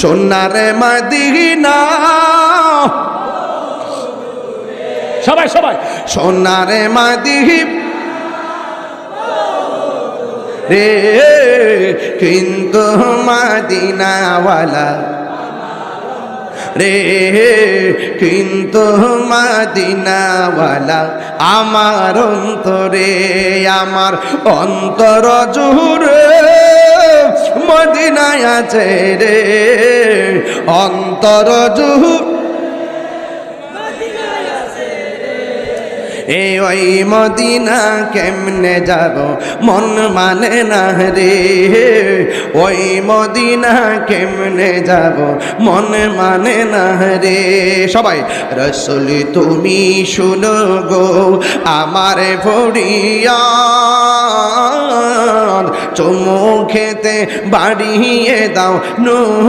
সোনারে Medina, সবাই সবাই সোনারে Medina রে, কিন্তু মদিনাওয়ালা রে, কিন্তু মদিনাওয়ালা আমার অন্তরে, আমার অন্তর জুড়ে মদিনায় আছে রে, অন্তর জুড়ে এ ওই মদিনা কেমনে যাব মন মানে না রে, ওই মদিনা কেমনে যাব মন মানে না রে। সবাই রাসূল তুমি শুনো গো আমার ফরিয়াদ, চুমু খেতে বাড়িয়ে দাও নূর।